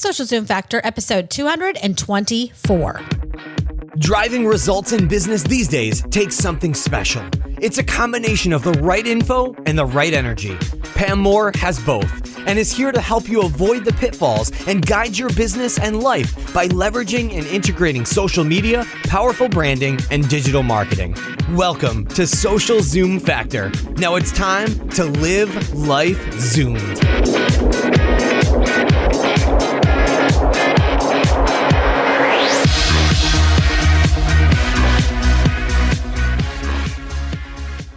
Social Zoom Factor, episode 224. Driving results in business these days takes something special. It's a combination of the right info and the right energy. Pam Moore has both and is here to help you avoid the pitfalls and guide your business and life by leveraging and integrating social media, powerful branding, and digital marketing. Welcome to Social Zoom Factor. Now it's time to live life zoomed.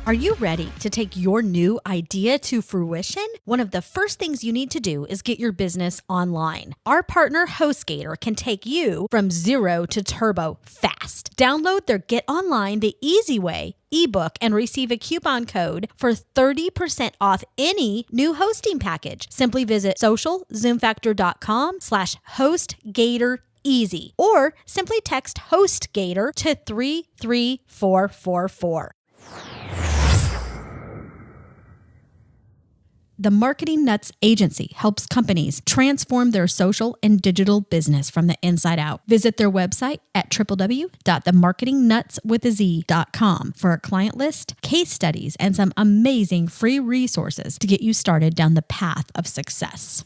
Are you ready to take your new idea to fruition? One of the first things you need to do is get your business online. Our partner HostGator can take you from zero to turbo fast. Download their Get Online the Easy Way ebook and receive a coupon code for 30% off any new hosting package. Simply visit socialzoomfactor.com/HostGatorEasy or simply text HostGator to 33444. The Marketing Nuts Agency helps companies transform their social and digital business from the inside out. Visit their website at www.themarketingnutswithaz.com for a client list, case studies, and some amazing free resources to get you started down the path of success.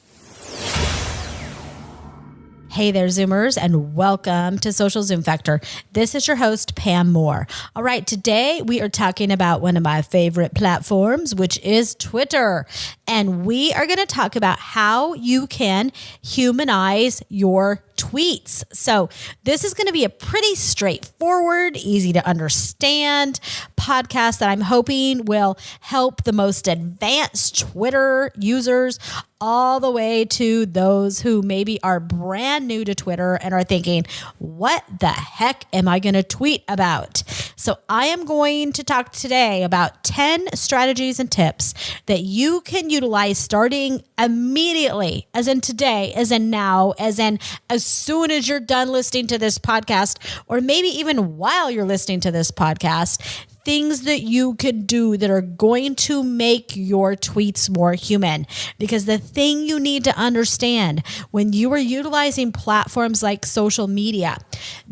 Hey there, Zoomers, and welcome to Social Zoom Factor. This is your host, Pam Moore. All right, today we are talking about one of my favorite platforms, which is Twitter. And we are going to talk about how you can humanize your tweets. So this is going to be a pretty straightforward, easy to understand podcast that I'm hoping will help the most advanced Twitter users all the way to those who maybe are brand new to Twitter and are thinking, what the heck am I going to tweet about? So I am going to talk today about 10 strategies and tips that you can utilize starting immediately, as in today, as in now, as in as soon as you're done listening to this podcast, or maybe even while you're listening to this podcast. Things that you could do that are going to make your tweets more human. Because the thing you need to understand when you are utilizing platforms like social media,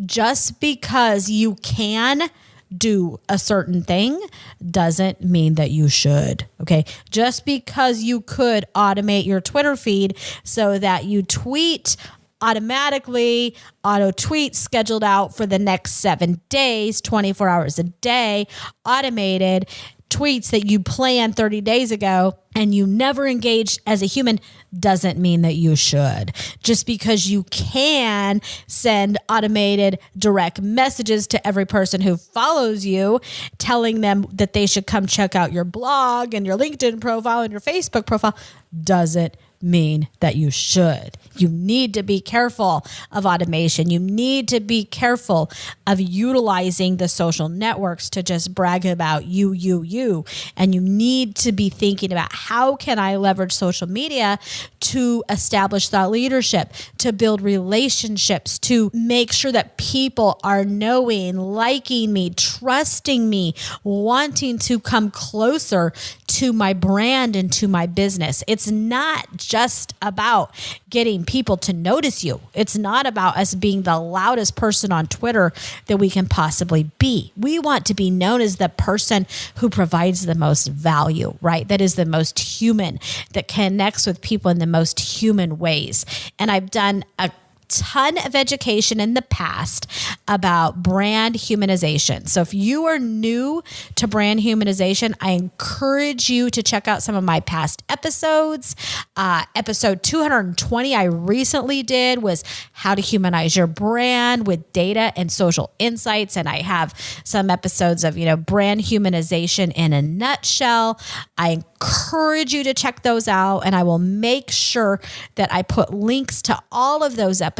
just because you can do a certain thing doesn't mean that you should. Okay. Just because you could automate your Twitter feed so that you tweet automatically, auto tweets scheduled out for the next 7 days, 24 hours a day, automated tweets that you planned 30 days ago and you never engaged as a human doesn't mean that you should. Just because you can send automated direct messages to every person who follows you, telling them that they should come check out your blog and your LinkedIn profile and your Facebook profile doesn't mean that you should. You need to be careful of automation. You need to be careful of utilizing the social networks to just brag about you. And you need to be thinking about how can I leverage social media to establish thought leadership, to build relationships, to make sure that people are knowing, liking me, trusting me, wanting to come closer to my brand and to my business. It's not just about getting people to notice you. It's not about us being the loudest person on Twitter that we can possibly be. We want to be known as the person who provides the most value, right? That is the most human, that connects with people in the most human ways. And I've done a ton of education in the past about brand humanization. So if you are new to brand humanization, I encourage you to check out some of my past episodes. Episode 220 I recently did was how to humanize your brand with data and social insights. And I have some episodes of, brand humanization in a nutshell. I encourage you to check those out, and I will make sure that I put links to all of those episodes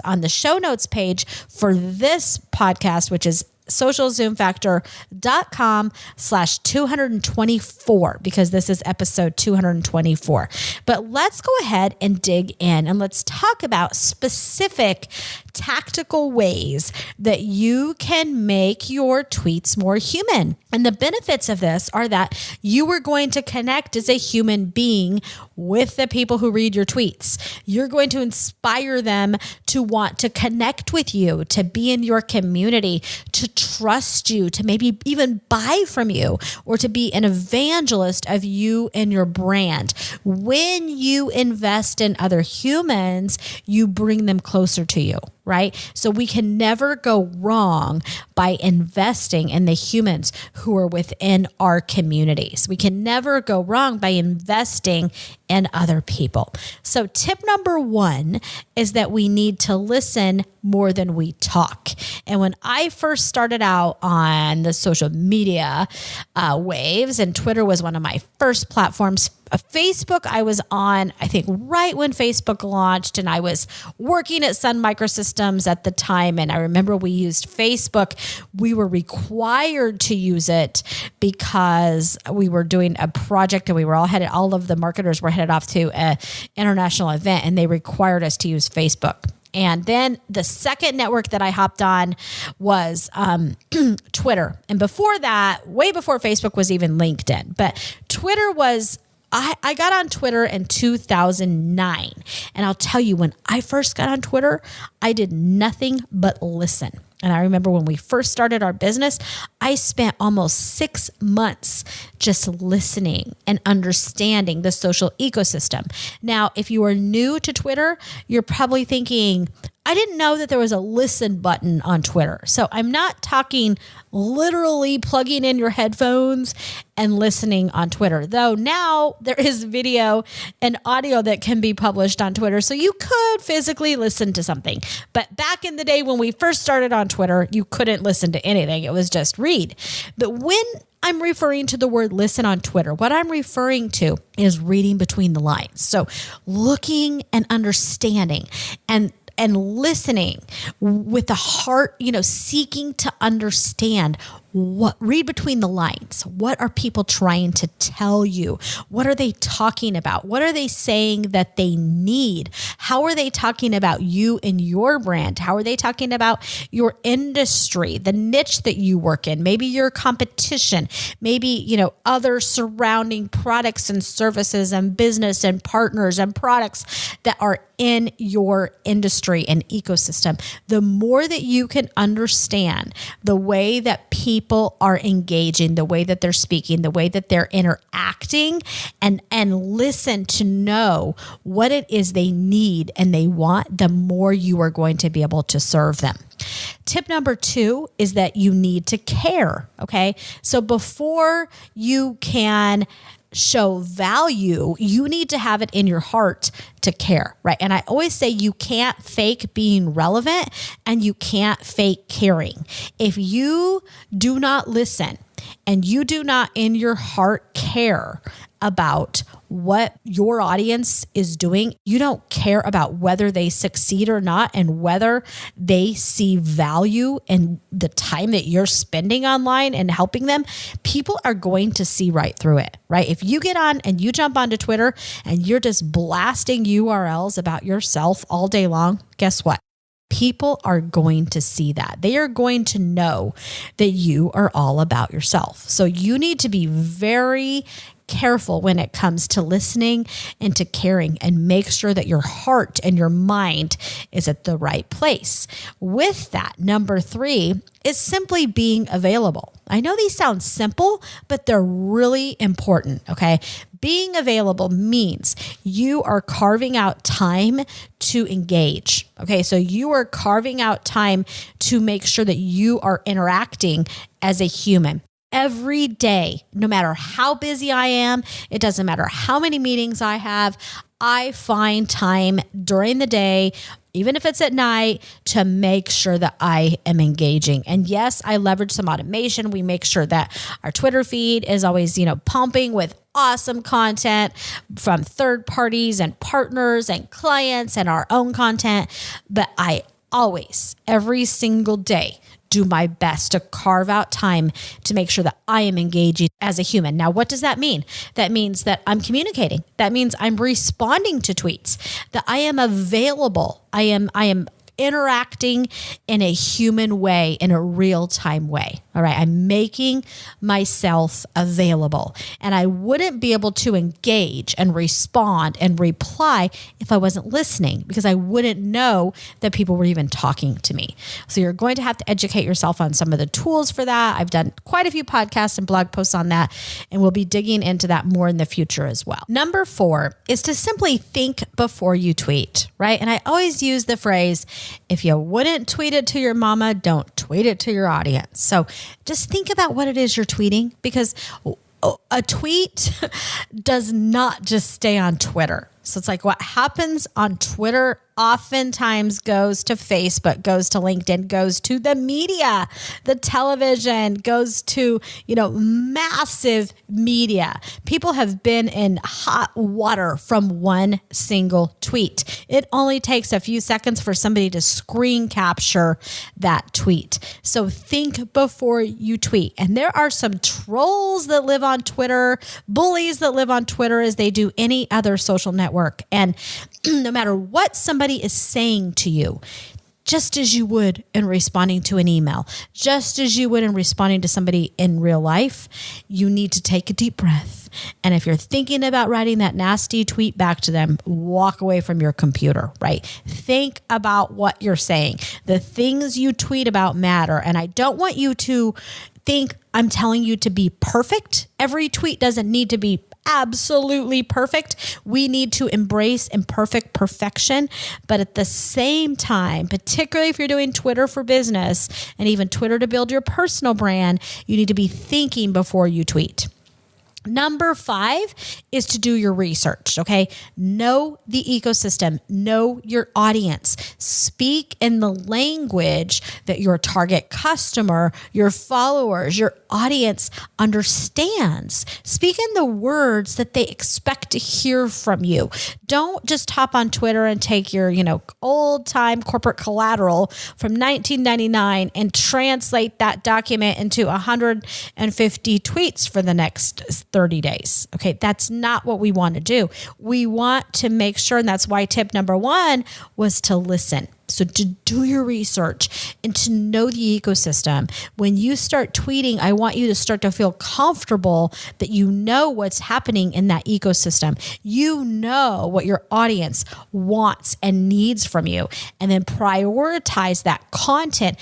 on the show notes page for this podcast, which is socialzoomfactor.com/224 because this is episode 224. But let's go ahead and dig in and let's talk about specific tactical ways that you can make your tweets more human. And the benefits of this are that you are going to connect as a human being with the people who read your tweets. You're going to inspire them to want to connect with you, to be in your community, to trust you, to maybe even buy from you, or to be an evangelist of you and your brand. When you invest in other humans, you bring them closer to you, right? So we can never go wrong by investing in the humans who are within our communities. We can never go wrong by investing in other people. So tip number 1 is that we need to listen more than we talk. And when I first started out on the social media waves, and Twitter was one of my first platforms, Facebook, I was on, I think, right when Facebook launched, and I was working at Sun Microsystems at the time. And I remember we used Facebook. We were required to use it because we were doing a project and we were all of the marketers were headed off to an international event, and they required us to use Facebook. And then the second network that I hopped on was Twitter. And before that, way before Facebook was even LinkedIn, but Twitter was, I got on Twitter in 2009. And I'll tell you, when I first got on Twitter, I did nothing but listen. And I remember when we first started our business, I spent almost 6 months just listening and understanding the social ecosystem. Now, if you are new to Twitter, you're probably thinking, I didn't know that there was a listen button on Twitter. So I'm not talking literally plugging in your headphones and listening on Twitter, though now there is video and audio that can be published on Twitter. So you could physically listen to something. But back in the day when we first started on Twitter, you couldn't listen to anything. It was just read. But when I'm referring to the word listen on Twitter, what I'm referring to is reading between the lines. So looking and understanding and listening with the heart, seeking to understand read between the lines. What are people trying to tell you? What are they talking about? What are they saying that they need? How are they talking about you and your brand? How are they talking about your industry, the niche that you work in, maybe your competition, maybe, other surrounding products and services and business and partners and products that are in your industry and ecosystem. The more that you can understand the way that people are engaging, the way that they're speaking, the way that they're interacting, and listen to know what it is they need and they want, the more you are going to be able to serve them. Tip number 2 is that you need to care. Okay. So before you can show value, you need to have it in your heart to care, right? And I always say you can't fake being relevant and you can't fake caring. If you do not listen and you do not in your heart care about what your audience is doing, you don't care about whether they succeed or not and whether they see value in the time that you're spending online and helping them, people are going to see right through it, right? If you get on and you jump onto Twitter and you're just blasting URLs about yourself all day long, guess what? People are going to see that. They are going to know that you are all about yourself. So you need to be very careful when it comes to listening and to caring, and make sure that your heart and your mind is at the right place. With that, number 3 is simply being available. I know these sound simple, but they're really important, okay? Being available means you are carving out time to engage, okay? So you are carving out time to make sure that you are interacting as a human. Every day, no matter how busy I am, it doesn't matter how many meetings I have, I find time during the day, even if it's at night, to make sure that I am engaging. And yes, I leverage some automation. We make sure that our Twitter feed is always, pumping with awesome content from third parties and partners and clients and our own content. But I always, every single day, do my best to carve out time to make sure that I am engaging as a human. Now, what does that mean? That means that I'm communicating. That means I'm responding to tweets, that I am available. I am interacting in a human way, in a real-time way. All right. I'm making myself available. And I wouldn't be able to engage and respond and reply if I wasn't listening, because I wouldn't know that people were even talking to me. So you're going to have to educate yourself on some of the tools for that. I've done quite a few podcasts and blog posts on that, and we'll be digging into that more in the future as well. Number 4 is to simply think before you tweet, right? And I always use the phrase, if you wouldn't tweet it to your mama, don't tweet it to your audience. So just think about what it is you're tweeting, because a tweet does not just stay on Twitter. So it's like what happens on Twitter oftentimes goes to Facebook, goes to LinkedIn, goes to the media, the television, goes to, massive media. People have been in hot water from one single tweet. It only takes a few seconds for somebody to screen capture that tweet. So think before you tweet. And there are some trolls that live on Twitter, bullies that live on Twitter as they do any other social network. And no matter what somebody is saying to you, just as you would in responding to an email, just as you would in responding to somebody in real life, you need to take a deep breath. And if you're thinking about writing that nasty tweet back to them, walk away from your computer, right? Think about what you're saying. The things you tweet about matter. And I don't want you to think I'm telling you to be perfect. Every tweet doesn't need to be absolutely perfect. We need to embrace imperfect perfection. But at the same time, particularly if you're doing Twitter for business and even Twitter to build your personal brand, you need to be thinking before you tweet. Number 5 is to do your research, okay? Know the ecosystem, know your audience, speak in the language that your target customer, your followers, your audience understands. Speak in the words that they expect to hear from you. Don't just hop on Twitter and take your, old time corporate collateral from 1999 and translate that document into 150 tweets for the next 30 days. Okay, that's not what we want to do. We want to make sure, and that's why tip number 1 was to listen. So to do your research and to know the ecosystem. When you start tweeting, I want you to start to feel comfortable that you know what's happening in that ecosystem. You know what your audience wants and needs from you, and then prioritize that content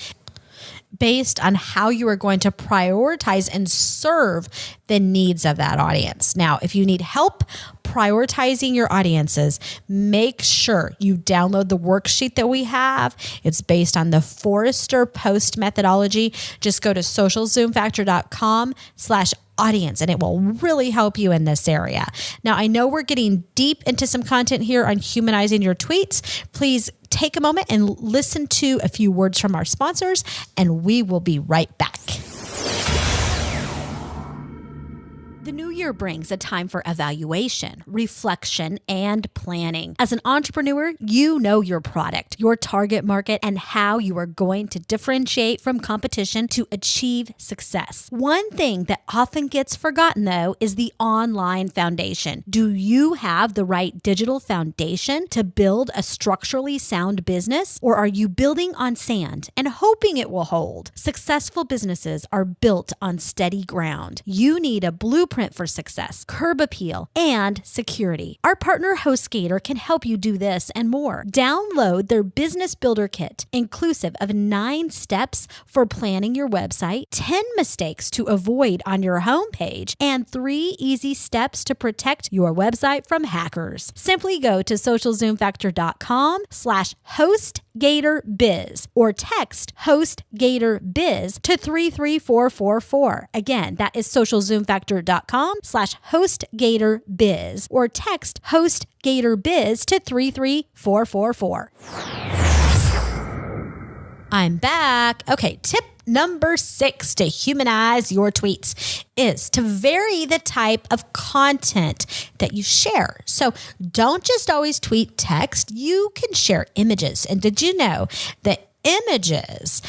based on how you are going to prioritize and serve the needs of that audience. Now, if you need help prioritizing your audiences, make sure you download the worksheet that we have. It's based on the Forrester Post methodology. Just go to socialzoomfactor.com/audience, and it will really help you in this area. Now, I know we're getting deep into some content here on humanizing your tweets. Please take a moment and listen to a few words from our sponsors, and we will be right back. The new year brings a time for evaluation, reflection, and planning. As an entrepreneur, you know your product, your target market, and how you are going to differentiate from competition to achieve success. One thing that often gets forgotten, though, is the online foundation. Do you have the right digital foundation to build a structurally sound business, or are you building on sand and hoping it will hold? Successful businesses are built on steady ground. You need a blueprint for success, curb appeal, and security. Our partner HostGator can help you do this and more. Download their Business Builder Kit, inclusive of 9 steps for planning your website, 10 mistakes to avoid on your homepage, and 3 easy steps to protect your website from hackers. Simply go to socialzoomfactor.com/HostGatorBiz or text HostGatorBiz to 33444. Again, that is socialzoomfactor.com/HostGatorBiz or text HostGatorBiz to 33444. I'm back. Okay, tip number 6 to humanize your tweets is to vary the type of content that you share. So don't just always tweet text. You can share images. And did you know that images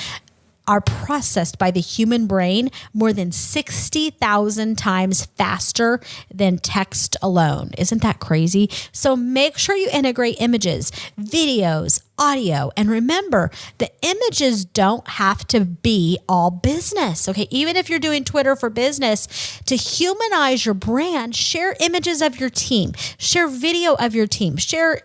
are processed by the human brain more than 60,000 times faster than text alone. Isn't that crazy? So make sure you integrate images, videos, audio. And remember, the images don't have to be all business. Okay. Even if you're doing Twitter for business, to humanize your brand, share images of your team, share video of your team, share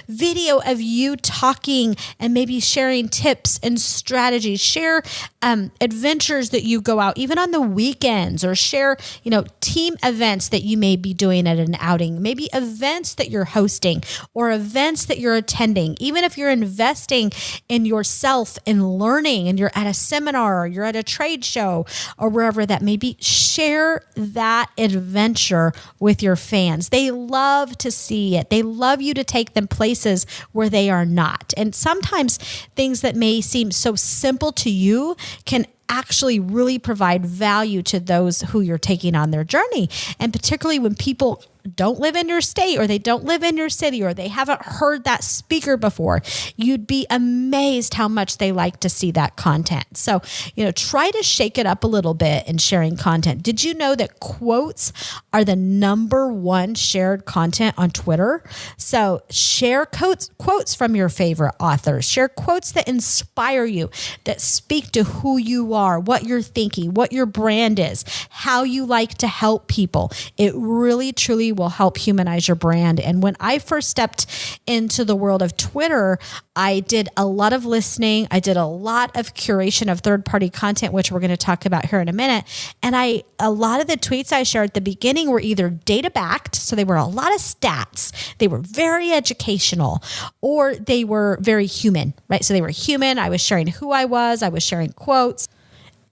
video of you talking and maybe sharing tips and strategies, share adventures that you go out, even on the weekends, or share, team events that you may be doing at an outing, maybe events that you're hosting or events that you're attending. Even if you're investing in yourself and learning and you're at a seminar or you're at a trade show or wherever that may be, share that adventure with your fans. They love to see it. They love you to take them places where they are not. And sometimes things that may seem so simple to you can actually really provide value to those who you're taking on their journey. And particularly when people don't live in your state or they don't live in your city or they haven't heard that speaker before, you'd be amazed how much they like to see that content. So, try to shake it up a little bit in sharing content. Did you know that quotes are the number one shared content on Twitter? So share quotes from your favorite authors. Share quotes that inspire you, that speak to who you are, what you're thinking, what your brand is, how you like to help people. It really, truly will help humanize your brand. And when I first stepped into the world of Twitter, I did a lot of listening. I did a lot of curation of third-party content, which we're going to talk about here in a minute. And a lot of the tweets I shared at the beginning were either data-backed, so they were a lot of stats. They were very educational, or they were very human, right? So they were human. I was sharing who I was sharing quotes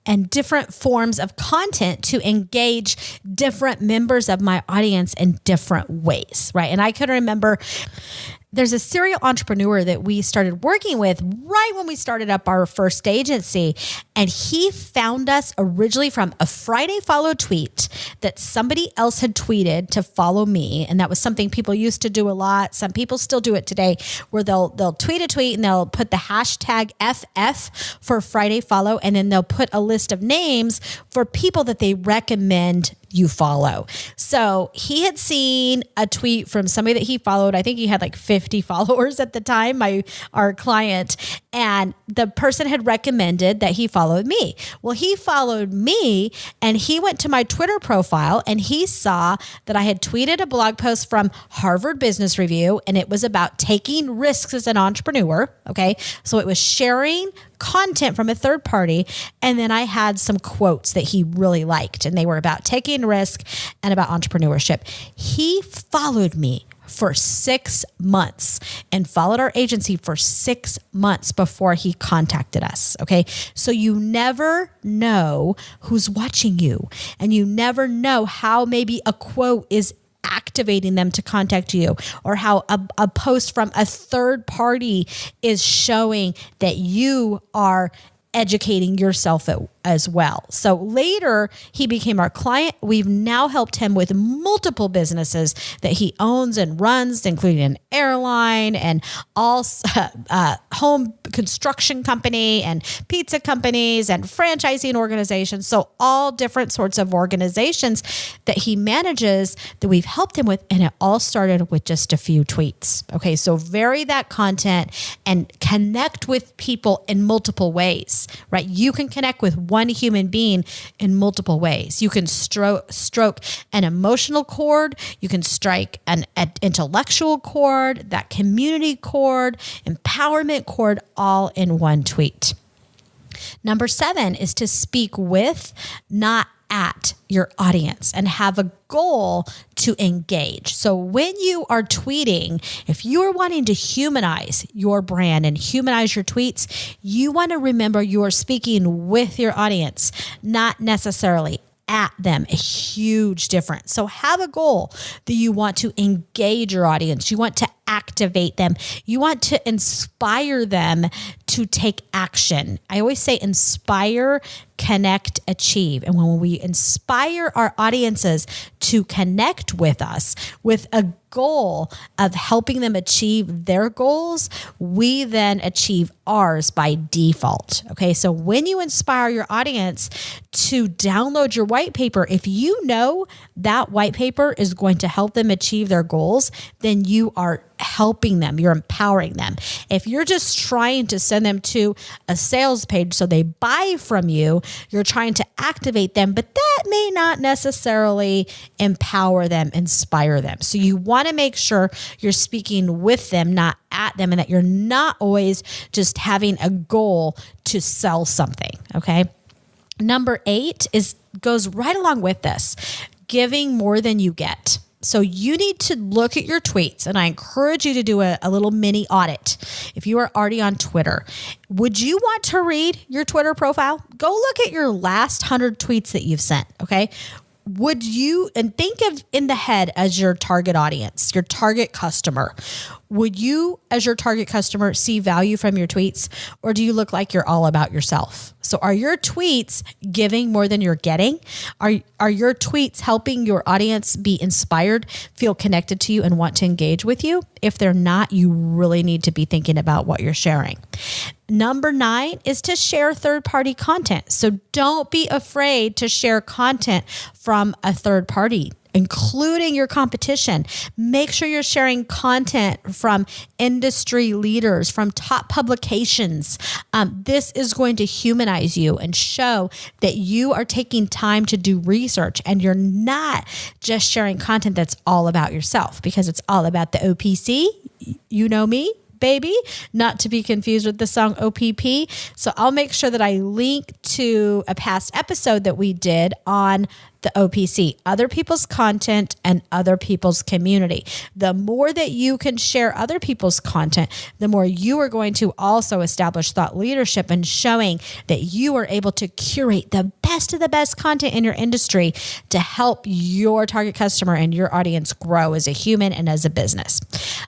and different forms of content to engage different members of my audience in different ways, right? And I can remember there's a serial entrepreneur that we started working with right when we started up our first agency. And he found us originally from a Friday follow tweet that somebody else had tweeted to follow me. And that was something people used to do a lot. Some people still do it today, where they'll tweet a tweet and they'll put the hashtag FF for Friday follow. And then they'll put a list of names for people that they recommend you follow. So he had seen a tweet from somebody that he followed. I think he had like 50 followers at the time, our client, and the person had recommended that he followed me. Well, he followed me and he went to my Twitter profile and he saw that I had tweeted a blog post from Harvard Business Review, and it was about taking risks as an entrepreneur. Okay. So it was sharing content from a third party. And then I had some quotes that he really liked, and they were about taking risk and about entrepreneurship. He followed me for 6 months and followed our agency for 6 months before he contacted us. Okay. So you never know who's watching you, and you never know how maybe a quote is activating them to contact you, or how a post from a third party is showing that you are educating yourself as well. So later he became our client. We've now helped him with multiple businesses that he owns and runs, including an airline and all home construction company and pizza companies and franchising organizations. So all different sorts of organizations that he manages that we've helped him with. And it all started with just a few tweets. Okay. So vary that content and connect with people in multiple ways, right? You can connect with one human being in multiple ways. You can stroke an emotional chord. You can strike an intellectual chord, that community chord, empowerment chord, all in one tweet. Number 7 is to speak with, not at, your audience, and have a goal to engage. So when you are tweeting, if you are wanting to humanize your brand and humanize your tweets, you want to remember you are speaking with your audience, not necessarily at them. A huge difference. So have a goal that you want to engage your audience. You want to activate them. You want to inspire them to take action. I always say inspire connect, achieve. And when we inspire our audiences to connect with us with a goal of helping them achieve their goals, we then achieve ours by default. Okay. So when you inspire your audience to download your white paper, if you know that white paper is going to help them achieve their goals, then you are helping them. You're empowering them. If you're just trying to send them to a sales page so they buy from you, you're trying to activate them, but that may not necessarily empower them, inspire them. So you want to make sure you're speaking with them, not at them, and that you're not always just having a goal to sell something. Okay. Number 8 goes right along with this, giving more than you get. So you need to look at your tweets, and I encourage you to do a little mini audit. If you are already on Twitter, would you want to read your Twitter profile? Go look at your last 100 tweets that you've sent, okay? Would you, and think of in the head as your target audience, your target customer. Would you, as your target customer, see value from your tweets, or do you look like you're all about yourself? So are your tweets giving more than you're getting? Are your tweets helping your audience be inspired, feel connected to you, and want to engage with you? If they're not, you really need to be thinking about what you're sharing. Number 9 is to share third-party content. So don't be afraid to share content from a third party, including your competition. Make sure you're sharing content from industry leaders, from top publications. This is going to humanize you and show that you are taking time to do research and you're not just sharing content that's all about yourself, because it's all about the OPC. You know me, baby, not to be confused with the song OPP. So I'll make sure that I link to a past episode that we did on the OPC, other people's content and other people's community. The more that you can share other people's content, the more you are going to also establish thought leadership and showing that you are able to curate the best of the best content in your industry to help your target customer and your audience grow as a human and as a business.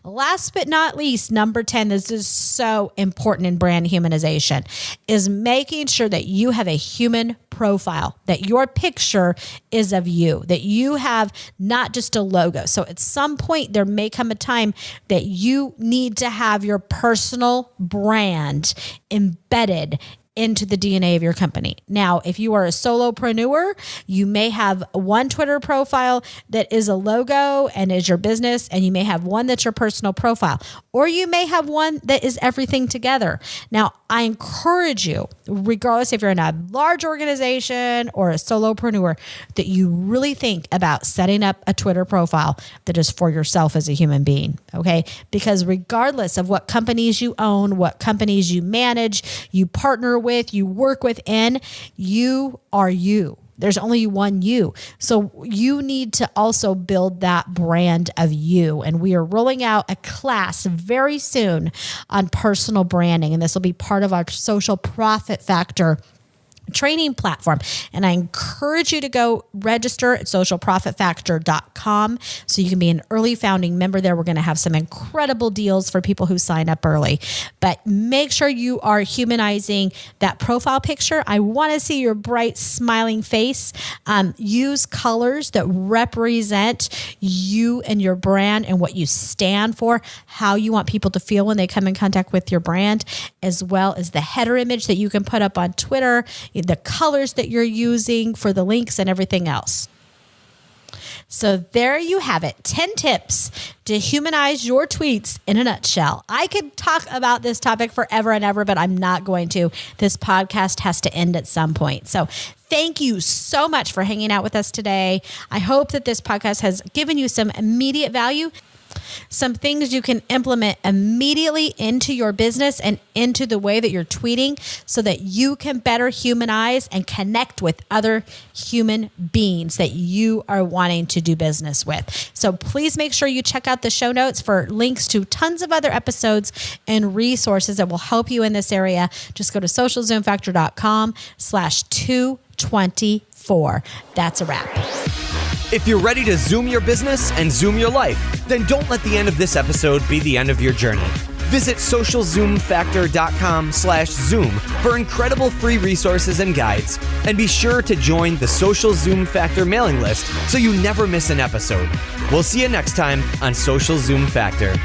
Last but not least, number 10, this is so important in brand humanization, is making sure that you have a human profile, that your picture is of you, that you have not just a logo. So at some point, there may come a time that you need to have your personal brand embedded into the DNA of your company. Now, if you are a solopreneur, you may have one Twitter profile that is a logo and is your business, and you may have one that's your personal profile, or you may have one that is everything together. Now, I encourage you, regardless if you're in a large organization or a solopreneur, that you really think about setting up a Twitter profile that is for yourself as a human being, okay? Because regardless of what companies you own, what companies you manage, you partner with, you work within, you are you. There's only one you. So you need to also build that brand of you. And we are rolling out a class very soon on personal branding. And this will be part of our Social Profit Factor training platform. And I encourage you to go register at socialprofitfactor.com so you can be an early founding member there. We're going to have some incredible deals for people who sign up early, but make sure you are humanizing that profile picture. I want to see your bright smiling face. Use colors that represent you and your brand and what you stand for, how you want people to feel when they come in contact with your brand, as well as the header image that you can put up on Twitter, the colors that you're using for the links and everything else. So there you have it. 10 tips to humanize your tweets in a nutshell. I could talk about this topic forever and ever, but I'm not going to. This podcast has to end at some point. So thank you so much for hanging out with us today. I hope that this podcast has given you some immediate value, some things you can implement immediately into your business and into the way that you're tweeting so that you can better humanize and connect with other human beings that you are wanting to do business with. So please make sure you check out the show notes for links to tons of other episodes and resources that will help you in this area. Just go to socialzoomfactor.com/224. That's a wrap. If you're ready to zoom your business and zoom your life, then don't let the end of this episode be the end of your journey. Visit socialzoomfactor.com/Zoom for incredible free resources and guides. And be sure to join the Social Zoom Factor mailing list so you never miss an episode. We'll see you next time on Social Zoom Factor.